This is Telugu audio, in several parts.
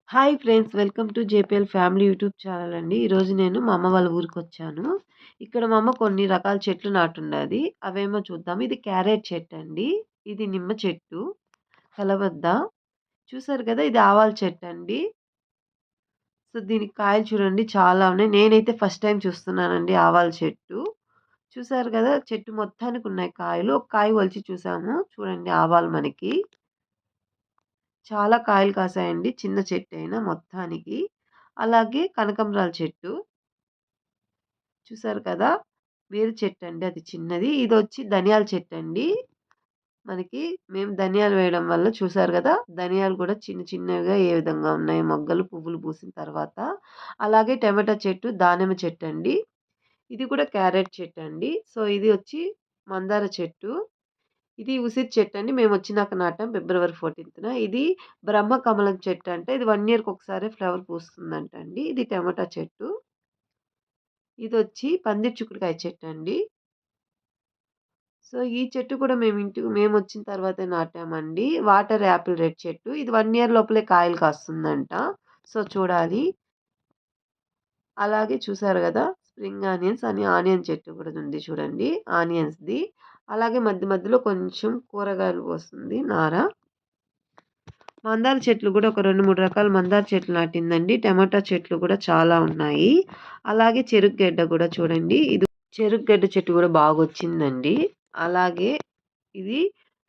Hi friends! Welcome to JPL family YouTube channel అండి. ఈరోజు నేను మా అమ్మ వాళ్ళ ఊరికొచ్చాను. ఇక్కడ మా అమ్మ కొన్ని రకాల చెట్లు నాటున్నది. అవేమో చూద్దాం. ఇది క్యారెట్ చెట్టండి. ఇది నిమ్మ చెట్టు, కలబద్ద. చూసారు కదా! ఇది ఆవాల చెట్టండి. సో, దీనికి కాయలు చూడండి చాలా ఉన్నాయి. నేనైతే ఫస్ట్ టైమ్ చూస్తున్నానండి ఆవాల చెట్టు. చూసారు కదా! చెట్టు మొత్తానికి ఉన్నాయి కాయలు. ఒక కాయ ఒలిచి చూసాము. చూడండి ఆవాలు మనకి. చాలా కాయలు కాసాయండి. చిన్న చెట్టయినా మొత్తానికి. అలాగే కనకంబరాల చెట్టు. చూసారు కదా! వేరు చెట్టండి అది చిన్నది. ఇదొచ్చి ధనియాల చెట్టండి. మనకి మేము ధనియాలు వేయడం వల్ల చూసారు గదా! ధనియాలు గూడా చిన్న చిన్నవిగా ఏ విధంగా ఉన్నాయి మొగ్గలు, పువ్వులు పూసిన తర్వాత. అలాగే టమాటా చెట్టు, దానిమ్మ చెట్టండి. ఇది కూడా క్యారెట్ చెట్టండి. సో, ఇది వచ్చి మందార చెట్టు. ఇది ఉసిరి చెట్టండి. మేమొచ్చినాక నాటాం ఫిబ్రవరి 14న. ఇది బ్రహ్మకమలం చెట్టంట. ఇది 1 ఇయర్‌కి ఒకసారి ఫ్లవర్ పూస్తుందంటండి. ఇది టమాటా చెట్టు. ఇదొచ్చి పందిరి చిక్కుడుకాయ చెట్టండి. సో, ఈ చెట్టు కూడా మేమొచ్చిన తర్వాతే నాటామండి. వాటర్ యాపిల్ రెడ్ చెట్టు. ఇది 1 ఇయర్ లోపలే కాయలు కాస్తుందంట. సో, చూడాలి. అలాగే చూసారు గదా! స్ప్రింగ్ ఆనియన్స్ అని ఆనియన్ చెట్టు కూడా ఉంది చూడండి. ఆనియన్స్‌ది. అలాగే మధ్య మధ్యలో కొంచెం కూరగాయలు వస్తుంది నార. మందార చెట్లు గూడా ఒక 2, 3 రకాల మందార చెట్లు నాటిందండి. టమాటా చెట్లు కూడా చాలా ఉన్నాయి. అలాగే చెరుకు గడ్డ గూడా చూడండి. ఇది చెరుకు గడ్డ చెట్టు గూడా బాగొచ్చిందండి. అలాగే ఇది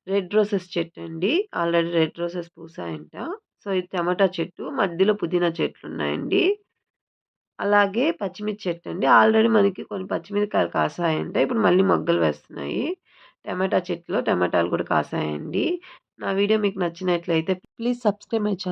రెడ్ రోసెస్ చెట్టండి. ఆల్రెడీ రెడ్ రోసెస్ పూసాయంట. సో, ఇది టమాటా చెట్టు. మధ్యలో పుదీనా చెట్లున్నాయండి. అలాగే పచ్చిమిర్చి చెట్టండి. ఆల్రెడీ మనకి కొన్ని పచ్చిమిరపకాయలు కాసాయంట. ఇప్పుడు మళ్ళీ మొగ్గలు వేస్తున్నాయి. టమాటా చెట్టులో టమాటాలు కూడా కాసాయండి. నా వీడియో మీకు నచ్చినట్లయితే ప్లీజ్ సబ్స్క్రైబ్ మై ఛానల్.